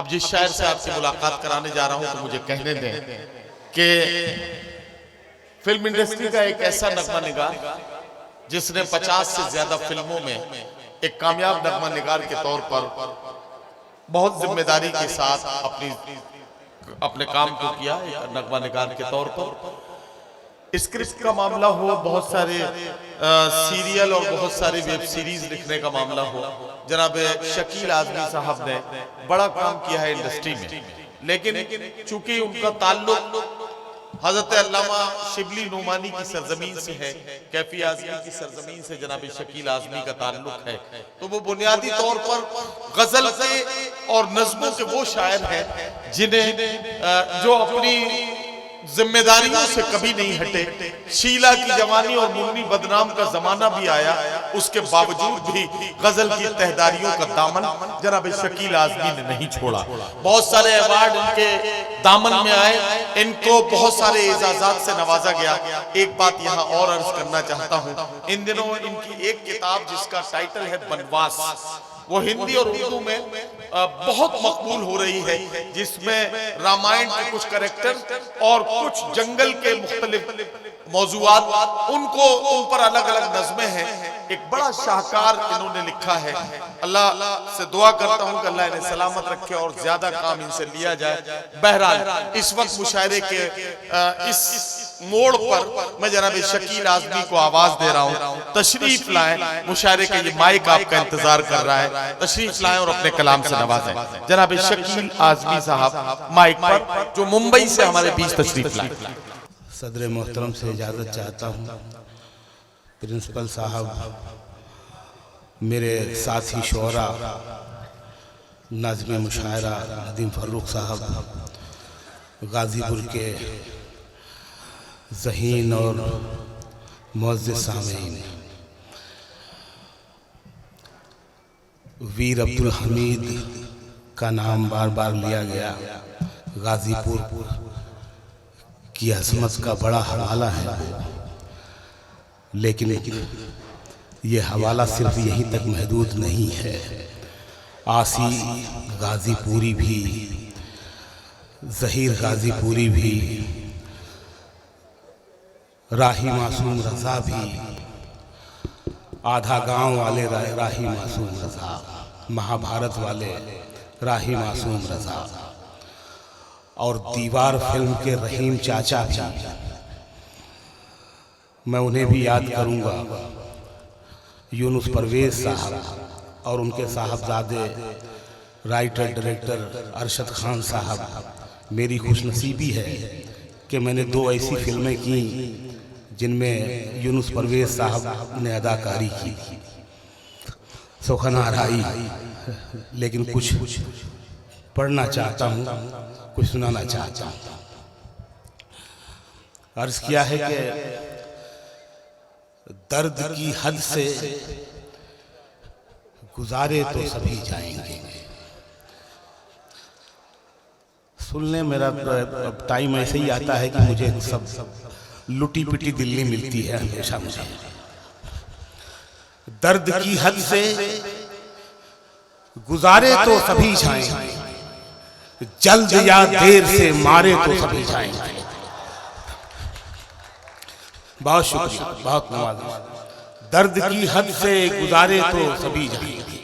अब जिस शायर से आपसे मुलाकात कराने जा रहा हूं तो मुझे कहने दें कि फिल्म इंडस्ट्री का एक ऐसा नगमा निगार जिसने 50 से ज्यादा फिल्मों में एक कामयाब नगमा निगार के तौर पर बहुत जिम्मेदारी के साथ अपने काम को किया, नगमा निगार के तौर पर स्क्रिप्ट का मामला हो, बहुत सारे सीरियल और बहुत सारी वेब सीरीज लिखने का मामला हो, जनाब शकील आजमी साहब ने बड़ा काम किया है इंडस्ट्री में। लेकिन चूंकि उनका ताल्लुक हजरत अल्लामा शिबली नुमानी की सरजमीन से है, कैफी आजमी की सरजमीन से जनाब शकील आजमी का ताल्लुक है, तो वो बुनियादी तौर पर गजल के और नज़्मों के वो शायर हैं जिन्हें जो अपनी जिम्मेदारियों से कभी नहीं हटे। शीला की जवानी और मुन्नी बदनाम का जमाना भी आया, उसके बावजूद भी गजल की तहदारियों का दामन जनाब शकील आजमी ने नहीं छोड़ा। बहुत सारे अवार्ड इनके दामन में आए, इनको बहुत सारे एजाजात से नवाजा गया। एक बात यहाँ और अर्ज करना चाहता हूँ, इन दिनों इनकी एक किताब जिसका टाइटल है बनवास, वो हिंदी और उर्दू में बहुत मकबूल हो रही है, जिसमें रामायण के कुछ कैरेक्टर और कुछ जंगल के मुख्तलिफ मौजूआत उन पर अलग अलग नज़्में हैं। एक बड़ा शाहकार इन्होंने लिखा है। अल्लाह से दुआ करता हूं कि अल्लाह इन्हें सलामत रखे और ज्यादा काम इनसे लिया जाए। बहरहाल इस वक्त मुशायरे के इस मोड़ पर मैं जनाब शकील आजमी को आवाज दे रहा हूँ, तशरीफ लाएं। मुशायरे के ये माइक आपका इंतजार कर रहा है, तशरीफ लाएं और अपने कलाम से नवाजें। जनाब शकील आजमी साहब माइक पर, जो मुंबई से हमारे बीच तशरीफ लाए। सदर मोहतरम से इजाज़त चाहता हूँ। प्रिंसिपल साहब, मेरे साथी शोरा, नाज़िम मुशायरा नदीम फ़र्रुख साहब, गाज़ीपुर के ज़हीन और मुअज़्ज़िज़ सामीन, वीर अब्दुल हमीद का नाम बार बार लिया गया। गाज़ीपुर की अज़मत का बड़ा हवाला है, लेकिन ये हवाला सिर्फ यहीं तक महदूद नहीं है। आसी गाज़ीपुरी भी, ज़हीर गाज़ीपुरी भी, राही मासूम रज़ा भी, आधा गांव वाले राही मासूम रज़ा, महाभारत वाले राही मासूम रज़ा, और दीवार फिल्म के रहीम चाचा भी, मैं उन्हें भी याद करूंगा। यूनुस परवेज साहब और उनके साहबजादे राइटर डायरेक्टर अरशद खान साहब। मेरी खुशनसीबी है कि मैंने 2 ऐसी फिल्में की जिनमें यूनुस परवेज साहब ने अदाकारी की, सुखना राई। लेकिन कुछ पढ़ना चाहता हूँ, कुछ सुनाना चाहता हूँ। अर्ज किया है कि दर्द की हद से गुजारे तो सभी जाएंगे। सुनने मेरा टाइम ऐसे ही आता है कि मुझे सब लुटी पिटी दिल्ली मिलती है हमेशा मुझे। दर्द की हद से गुजारे तो सभी जाएंगे, जल्द या देर से मारे तो सभी जाएंगे। बहुत शुक्रिया, बहुत नवाज़। दर्द की हद से गुजारे तो सभी जाएंगे,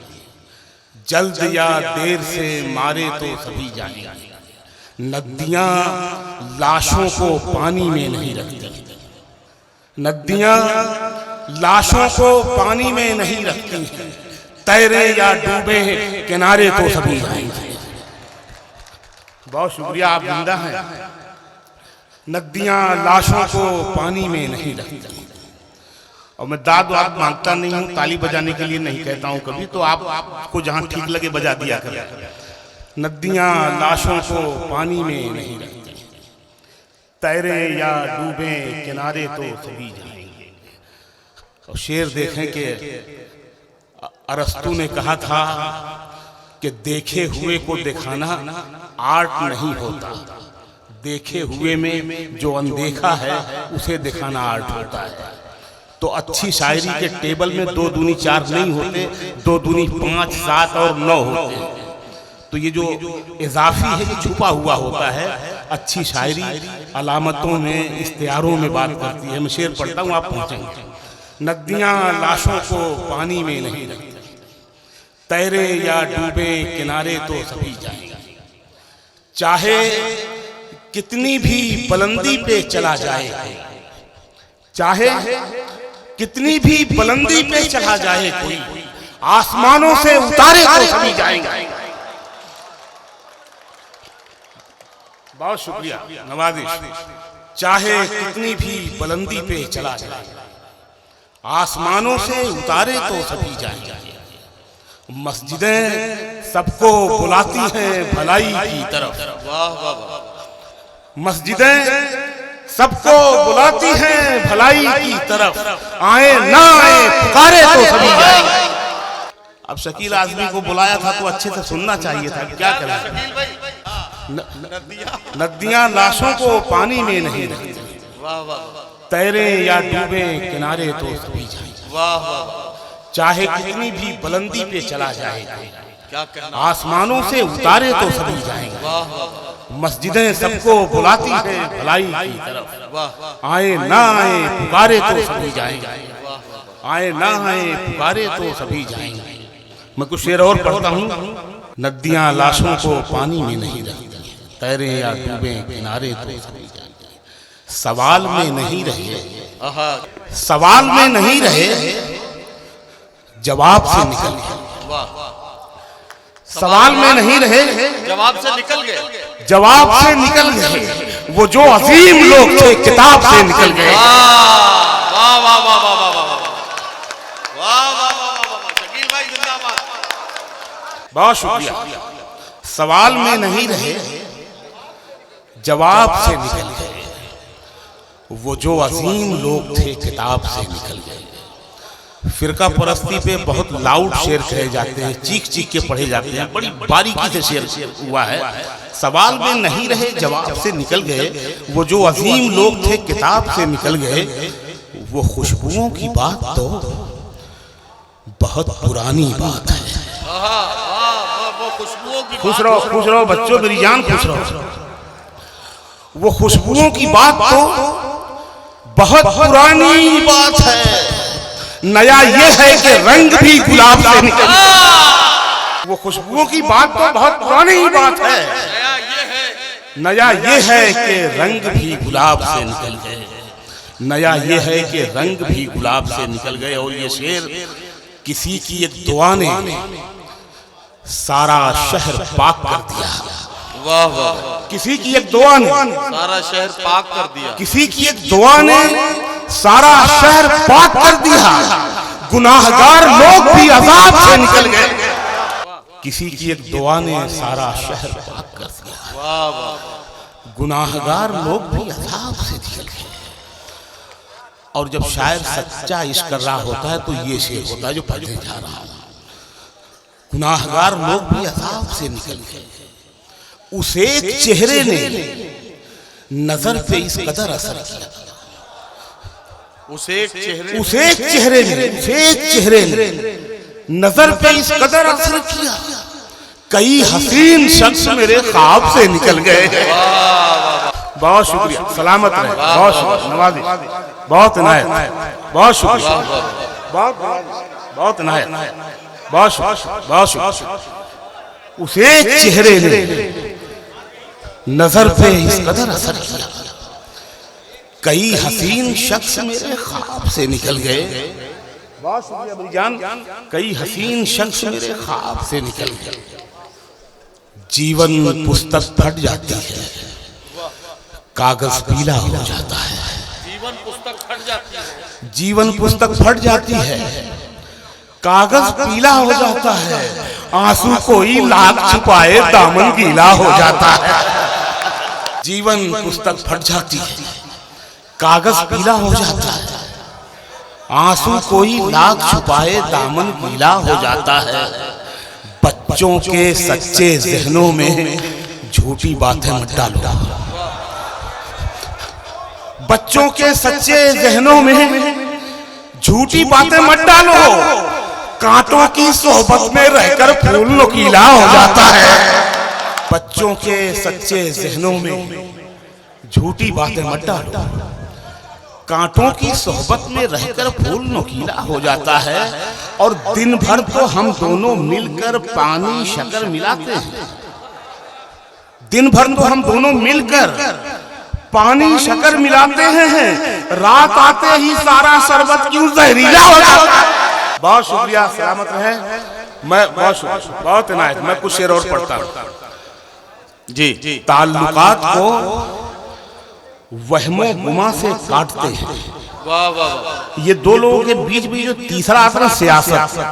जल्द या देर से मारे तो सभी जाएंगे। नदियां लाशों को पानी में नहीं रखती, नदियां लाशों को पानी में नहीं रखती, तैरे या डूबे किनारे तो सभी जाएंगे। बहुत शुक्रिया, आप जिंदा हैं। नदियां लाशों को पानी में नहीं रखती। और मैं दाद वाद मांगता नहीं हूँ, ताली बजाने के लिए नहीं कहता हूँ कभी, तो आपको जहाँ ठीक लगे बजा दिया करें। नदियां लाशों को पानी में नहीं रखती, तैरे या डूबे किनारे तो सभी जाएंगे। और शेर देखें कि अरस्तु ने कहा था कि देखे हुए को दिखाना आर्ट नहीं होता, देखे हुए में जो अनदेखा है उसे दिखाना आर्ट होता है। तो अच्छी शायरी के टेबल में 2 दूनी 4 नहीं होते, 2 दूनी 5, 7 और 9 होते। तो ये जो इजाफी है ये छुपा हुआ होता है। अच्छी शायरी अलामतों में, इश्तिहारों में बात करती है। मैं शेर पढ़ता हूँ, आप पहुंचेंगे। नदियां लाशों को पानी में नहीं रखती, तैरे या डूबे किनारे तो सभी जाएंगे। चाहे कितनी भी बुलंदी पे चला जाए, चाहे कितनी भी बुलंदी पे चला जाए कोई, आसमानों से उतारे तो सभी जाएंगे। बहुत शुक्रिया, नवाजिश। चाहे कितनी भी बुलंदी पे चला जाए, आसमानों से उतारे तो सभी जाएंगे। मस्जिदें सबको बुलाती हैं भलाई की तरफ। वाह वाह वाह। मस्जिदें सबको बुलाती हैं भलाई की तरफ, आए ना आए पुकारे तो सभी जाएंगे। अब शकील आजमी को बुलाया था तो अच्छे से सुनना चाहिए था, क्या करें। नदियां लाशों को पानी में नहीं रखती, वाह वाह। तैरे या डूबे किनारे तो सभी जाएंगे। वाह वाह। चाहे कितनी भी बुलंदी पे चला जाए, क्या कहना। आसमानों से उतारे तो सभी जाएंगे। वाह वाह। मस्जिदें सबको बुलाती हैं भलाई की तरफ, वाह। आए ना आए पुकारे तो सभी जाएंगे। आए ना आए पुकारे तो सभी जाएंगे। मैं कुछ शेर और पढ़ता हूँ। नदियां लाशों को पानी में नहीं रखती, तैरे या डूबे किनारे तो सभी जाएंगे। सवाल में नहीं रहे, सवाल में नहीं रहे, जवाब से निकल गए। वाह। सवाल में नहीं रहे, जवाब से निकल गए। जवाब से निकल गए। वो जो अजीम लोग थे किताब से निकल गए। वाह वाह वाह वाह वाह वाह वाह वाह वाह। शकील भाई जिंदाबाद। बहुत शुक्रिया। सवाल में नहीं रहे, जवाब से निकल गए। वो जो अजीम लोग थे किताब से निकल गए। फिरका परस्ती पे बहुत लाउड शेर कहे जाते हैं, चीख चीख के पढ़े जाते हैं, बड़ी बारीकी से शेर हुआ है। सवाल में नहीं रहे, जवाब से निकल गए। वो जो अजीम लोग थे किताब से निकल गए। वो खुशबुओं की बात तो बहुत पुरानी बात है। वो खुशबुओं की खुश रहो बच्चों, मेरी जान खुश रहो। वो खुशबुओं की बात तो बहुत पुरानी बात है। नया ये है कि रंग भी गुलाब से निकल गए। वो खुशबुओं की बात तो बहुत पुरानी ही बात है। नया ये है कि रंग भी गुलाब से निकल गए। नया ये है कि रंग भी गुलाब से निकल गए। और ये शेर किसी की एक दुआ ने सारा शहर पाक कर दिया। वाह वाह। किसी की एक दुआ ने सारा शहर पाक कर दिया। किसी की एक दुआ ने सारा शहर पाक कर दिया। गुनाहगार लोग भी अजाब से निकल गए। किसी की एक दुआ ने सारा शहर पाक कर दिया। वाह वाह। गुनाहगार लोग भी अजाब से निकल गए। और जब शायर सच्चा इश्क कर रहा होता है तो ये शेर होता है जो पढ़ने जा रहा है। गुनाहगार लोग भी अजाब से निकल गए। उस एक चेहरे ने नजर पे इस कदर असर किया। उस एक चेहरे ने नजर पे इस कदर असर किया। कई हसीन शख्स मेरे ख्वाब से निकल गए। बहुत शुक्रिया, सलामत रहे। बहुत शुक्रिया, नवाजिश, बहुत इनायत, बहुत शुक्रिया, बहुत इनायत, बहुत शुक्रिया, बहुत शुक्रिया। उस एक चेहरे ने नजर पे इस कदर असर किया। कई हसीन शख्स मेरे ख्वाब से निकल गए। बहुत शुक्रिया मेरी जान। कई हसीन शख्स मेरे ख्वाब से निकल गए। जीवन पुस्तक फट जाती है, कागज पीला हो जाता है। जीवन पुस्तक फट जाती है। जीवन पुस्तक फट जाती है, कागज पीला हो जाता है। आंसू कोई लाख छुपाए दामन गीला हो जाता है। जीवन पुस्तक फट जाती है, कागज पीला हो जाता है। आंसू कोई लाख छुपाए दामन गीला हो जाता है। बच्चों के सच्चे जहनों में झूठी बातें मत डालो। बच्चों के सच्चे जहनों में झूठी बातें मत डालो। कांटों की सोहबत में रहकर फूल नुकीला हो जाता है। बच्चों के सच्चे जहनों में झूठी बातें मत डालो। कांटों की सोहबत में रहकर फूल नुकीला हो जाता है और दिन भर तो हम दोनों मिलकर पानी शक्कर मिलाते हैं। दिन भर तो हम दोनों मिलकर पानी शक्कर मिलाते हैं, रात आते ही सारा शरबत क्यों जहरीला हो जाता है। बहुत शुक्रिया, सलामत रहे। मैं बहुत इनायत। मैं कुछ शेर और पढ़ता हूं जी। ताल्लुकात को वहमो गुमा से काटते हैं। वाह वाह वाह। ये दो लोगों के बीच में जो तीसरा आता है सियासत,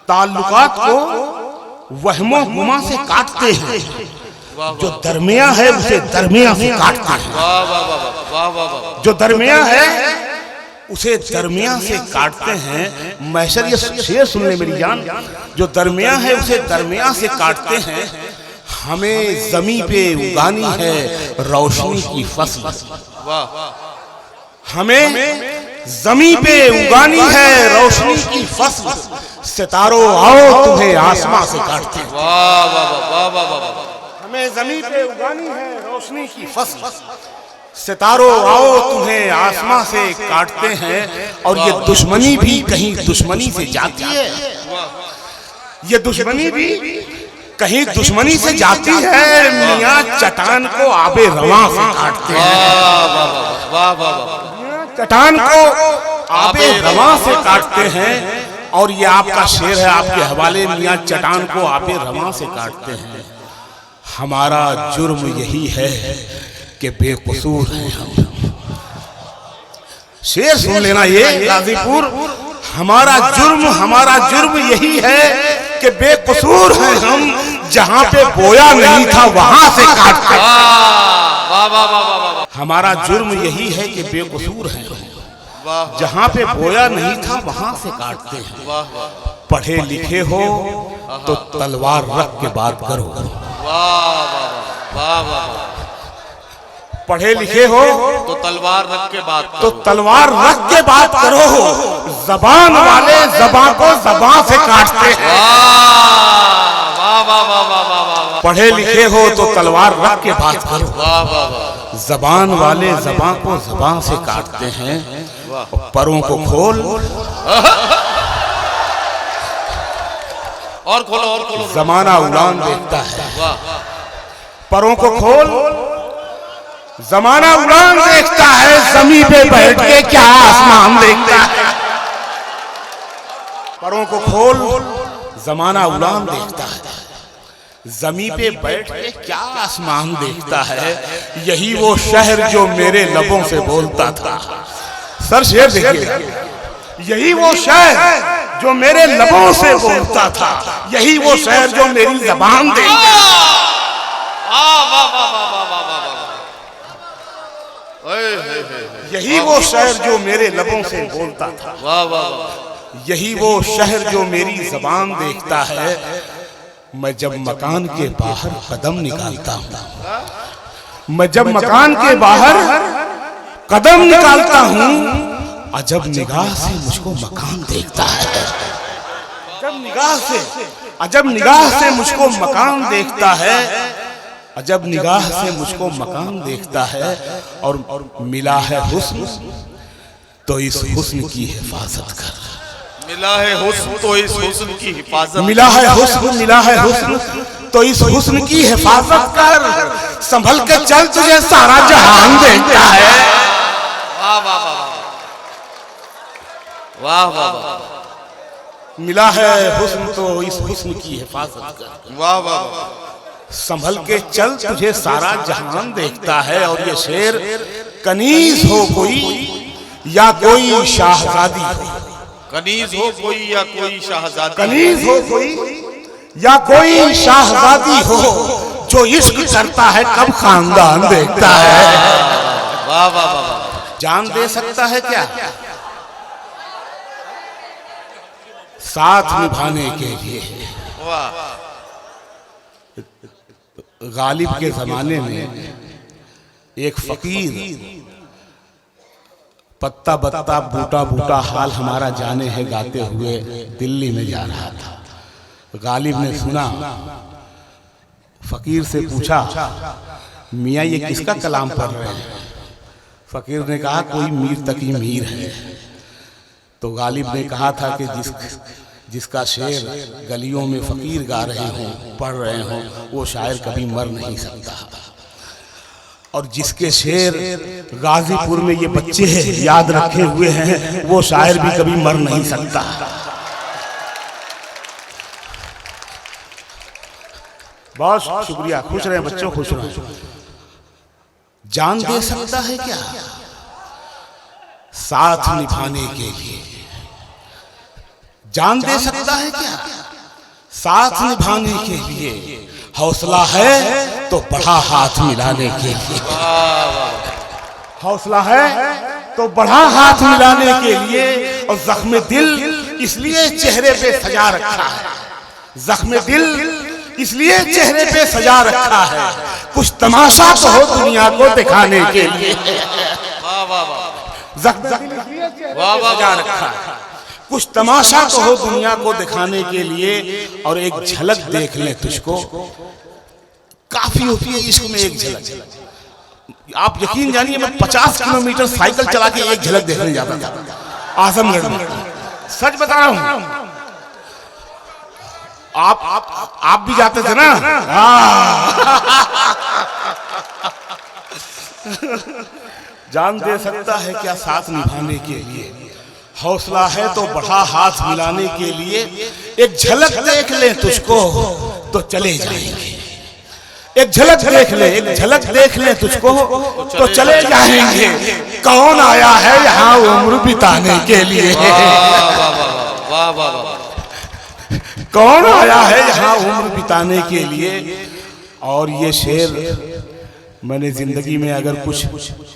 ताल्लुकात को वहमो गुमा से काटते हैं, जो दरमिया है उसे दरमिया से काटते हैं। वाह वाह वाह वाह वाह। जो दरमिया है उसे दरमिया से काटते हैं। महशर ये शेर सुन ले मेरी जान, जो दरमिया है उसे दरमिया से काटते हैं। हमें जमीन पे उगानी है रोशनी की फसल। हमें जमीन पे उगानी है रोशनी की फसल। सितारों आओ तुम्हें आसमां से काटते हैं। वाह वाह वाह वाह वाह। हमें जमीन पे उगानी है रोशनी की फसल। सितारों आओ तुम्हें आसमां से काटते हैं। और ये दुश्मनी भी कहीं दुश्मनी से जाती है। ये दुश्मनी भी कहीं दुश्मनी से जाती है। मियां चट्टान को आबे रवां से काटते हैं। वाह वाह वाह। चट्टान को आबे रवां से काटते हैं। और ये आपका शेर है, आपके हवाले। मियां चट्टान को आबे रवां से काटते हैं। हमारा जुर्म यही है कि बेकसूर हैं हम। शेर सुन लेना ये गाजीपुर। हमारा जुर्म यही है कि बेकसूर हैं हम। जहां पे बोया नहीं था वहां से काटते हैं। वाह वाह वाह। हमारा जुर्म यही है कि बेकसूर हैं हम। जहां पे बोया नहीं था वहां से काटते हैं। पढ़े लिखे हो तो तलवार रख के बात करो। वाह वाह। पढ़े लिखे हो तो तलवार रख के बात तो तलवार रख के बात करो। जबान वाले जबान को जबान से काटते हैं। वाह वाह वाह वाह वाह। पढ़े लिखे हो तो तलवार रख के बात करो। वाह वाह वाह। जबान वाले जबान को जबान से काटते हैं। परों को खोल और खोलो जमाना उड़ान देखता है। परों को खोल जमाना उड़ान देखता है। जमीन पे बैठ के क्या आसमान देखता है। परों को खोल जमाना उड़ान देखता है। जमीन पे बैठ के क्या आसमान देखता है। यही वो शहर जो मेरे लबों से बोलता था। सर शेर देखिए। यही वो शहर जो मेरे लबों से बोलता था। यही वो शहर जो मेरी जबान देखता था। यही वो शहर जो मेरे लबों से बोलता था। वाह वाह। यही वो शहर जो मेरी जबान देखता है। मैं जब मकान के बाहर कदम निकालता हूँ, मैं जब मकान के बाहर कदम निकालता हूँ, अजब निगाह से मुझको मकान देखता है। अजब निगाह से मुझको मकान देखता है। अजब निगाह से मुझको मकान देखता है। और मिला है हुस्न तो इस हुस्न की हिफाजत कर। मिला है हुस्न तो इस हुस्न की हिफाजत। मिला है हुस्न तो इस हुस्न की हिफाजत कर। संभल के चल तुझे सारा जहान देखता है। वाह वाह वाह वाह वाह। मिला है हुस्न तो इस हुस्न की हिफाजत कर। वाह वाह। संभल के चल तुझे सारा जहान देखता है। और ये शेर कनीज हो कोई या कोई शाहजादी हो। कनीज हो कोई या कोई शाहजादी। कनीज हो कोई या कोई शाहजादी हो। जो इश्क करता है कब खानदान देखता है। वाह वाह वाह। जान दे सकता है क्या साथ निभाने के लिए। वाह। गालिब के जमाने में एक फकीर पत्ता बत्ता बूटा बूटा हाल हमारा जाने है गाते हुए दिल्ली में जा रहा था। गालिब ने सुना, फकीर से पूछा, मियाँ ये किसका कलाम पढ़ रहे हैं? फकीर ने कहा कोई मीर तकी मीर है। तो गालिब ने कहा था कि जिसका शेर गलियों में फकीर गा रहे हों, पढ़ रहे हों, वो शायर कभी मर नहीं सकता। और जिसके शेर गाजीपुर में ये बच्चे याद रखे हुए हैं, वो शायर भी कभी मर नहीं सकता। बहुत शुक्रिया, खुश रहे बच्चों, खुश रहे। जान दे सकता है क्या साथ निभाने के लिए? जान दे सकता है क्या साथ निभाने के लिए? हौसला है तो बढ़ा हाथ मिलाने के लिए। हौसला है तो बढ़ा हाथ मिलाने के लिए। और जख्म दिल इसलिए चेहरे पे सजा रखा है। जख्म दिल इसलिए चेहरे पे सजा रखा है, कुछ तमाशा तो हो दुनिया को दिखाने के लिए। जख्म दिल इसलिए चेहरे पे सजा रखा है, कुछ तमाशा तो हो दुनिया को दिखाने के लिए। और एक झलक देख ले तुझको काफी होती है इश्क में। एक झलक, आप यकीन जानिए, मैं 50 किलोमीटर साइकिल चला के एक झलक देखने जाता था आजमगढ़ में। सच बता रहा हूं। आप भी जाते थे ना? जान दे सकता है क्या साथ निभाने के लिए? हौसला है तो बढ़ा हाथ मिलाने के लिए। एक झलक देख ले तुझको तो चले जाएंगे। एक झलक देख ले, एक झलक देख ले तुझको तो चले जाएंगे। कौन आया है यहाँ उम्र बिताने के लिए? कौन आया है यहाँ उम्र बिताने के लिए? और ये शेर मैंने जिंदगी में अगर कुछ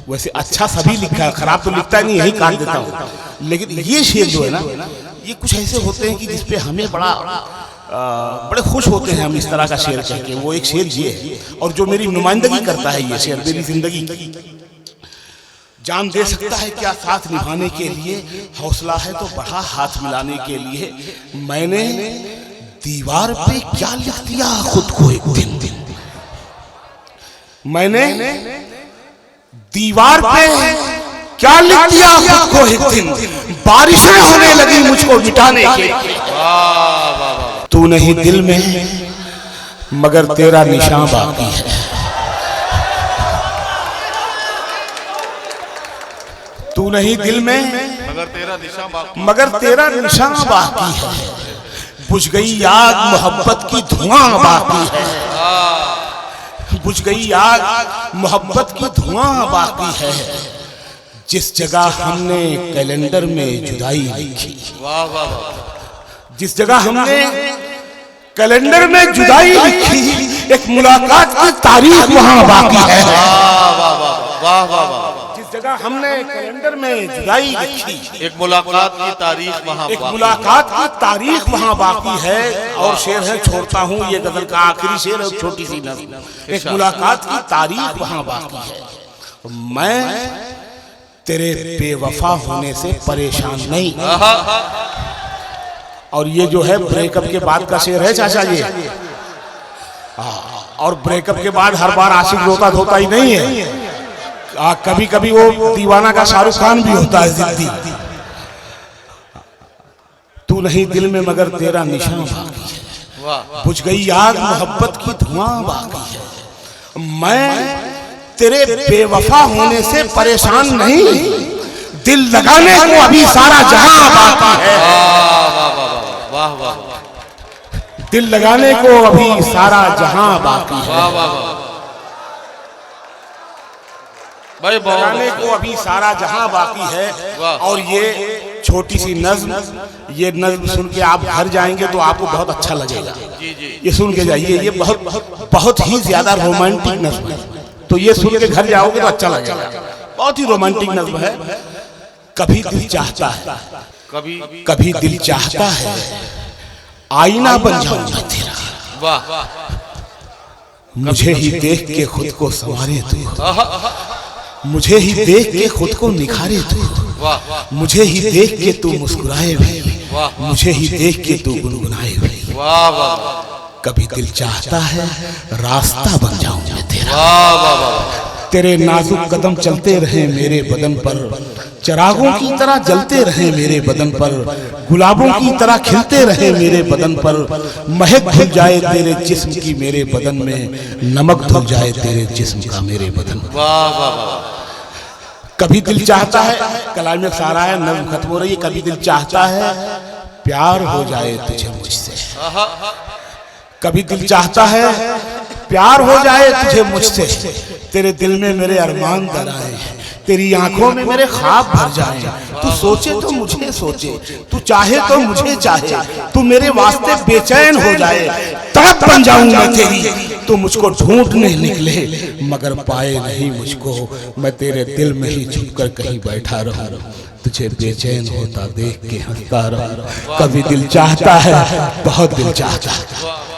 वैसे अच्छा सभी लिखा है, खराब तो लिखता नहीं, यही काट देता हूँ। लेकिन ये शेर जो है ना, ये कुछ ऐसे होते हैं कि जिसपे हमें बड़े खुश होते हैं हम इस तरह का शेर कह के। वो एक शेर ये है, और जो मेरी नुमाइंदगी करता है ये शेर मेरी जिंदगी की। जान दे सकता है क्या साथ निभाने के लिए? हौसला है तो बढ़ा हाथ मिलाने के लिए। मैंने दीवार पे क्या लिख दिया खुद को एक दिन। मैंने दीवार पे क्या लिख दिया खुद को एक दिन। बारिशें होने लगी मुझको मिटाने के। तू नहीं दिल में मगर तेरा निशान बाकी है। तू नहीं दिल में मगर तेरा निशान बाकी है। बुझ गई आग मोहब्बत की धुआं बाकी है। बुझ गई आग मोहब्बत की धुआं बाकी है। जिस जगह हमने कैलेंडर में जुदाई लिखी, जिस जगह हमने कैलेंडर में जुदाई लिखी, एक मुलाकात की तारीख वहां बाकी है। जिस जगह हमने कैलेंडर में जुदाई लिखी, एक मुलाकात की तारीख वहां, एक मुलाकात की तारीख वहां बाकी है। और शेर है, छोड़ता हूँ, ये गजल का आखिरी शेर है, छोटी सी नज़्म। एक मुलाकात की तारीख वहां बाकी है। मैं तेरे बेवफा होने से परेशान नहीं। और ये जो है ब्रेकअप के बाद का शेर है चाचा जी। और ब्रेकअप के बाद हर बार आशिक रोता धोता ही नहीं है। कभी कभी वो दीवाना का शाहरुख खान भी होता है जिद्दी। तू नहीं दिल में मगर तेरा निशान बाकी है। बुझ गई आग मोहब्बत की धुआं बाकी है। मैं तेरे बेवफा होने से परेशान नहीं, दिल लगाने को अभी सारा जहां बाकी है। वाह वाह, दिल लगाने को अभी सारा जहां बाकी है। लगाने को अभी सारा जहां बाकी है। और ये छोटी सी नज्म, ये नज्म सुन के आप घर जाएंगे तो आपको बहुत अच्छा लगेगा। ये सुन के जाइए, ये बहुत बहुत ही ज्यादा रोमांटिक नज्म है। तो ये सुन के घर जाओगे तो अच्छा लगेगा। बहुत ही रोमांटिक नज्म है। कभी दिल चाहता है, कभी दिल चाहता है आईना बन जाऊं मैं तेरा। वाह, मुझे ही देख के खुद को संवारे तू। मुझे ही देख के खुद को निखारे तू, वाह मुझे ही देख के तू मुस्कुराए भाई, वाह मुझे ही देख के तू गुनगुनाए भाई। वाह वाह कभी दिल चाहता है रास्ता बन जाऊं मैं तेरा, वाह वाह वाह तेरे नाजुक कदम चलते रहे मेरे बदन पर, चिरागों की तरह जलते रहे मेरे बदन पर, गुलाबों की तरह खिलते रहे मेरे बदन पर, महक घुल जाए तेरे जिस्म की मेरे बदन में, नमक धुल जाए तेरे जिस्म का मेरे बदन में। वाह वाह वाह कभी दिल चाहता है, कलाम में सारा है, नज़्म खत्म हो रही है। कभी दिल चाहता है प्यार हो जाए तुझे मुझसे, कभी दिल चाहता है प्यार हो जाए तुझे मुझसे, तेरे दिल में मेरे अरमान दर आए, तेरी आंखों में मेरे ख्वाब भर जाए, तू सोचे तो मुझे सोचे, तू चाहे तो मुझे चाहे, तू मेरे वास्ते बेचैन हो जाए, तड़प बन जाऊं मैं तेरी, तू मुझको ढूंढने निकले मगर पाए नहीं मुझको, मैं तेरे दिल में ही छुप कर कहीं बैठा रहूं, तुझे बेचैन होता देख के हंसता रहूं। कभी दिल चाहता है बहुत दिल चाहता है।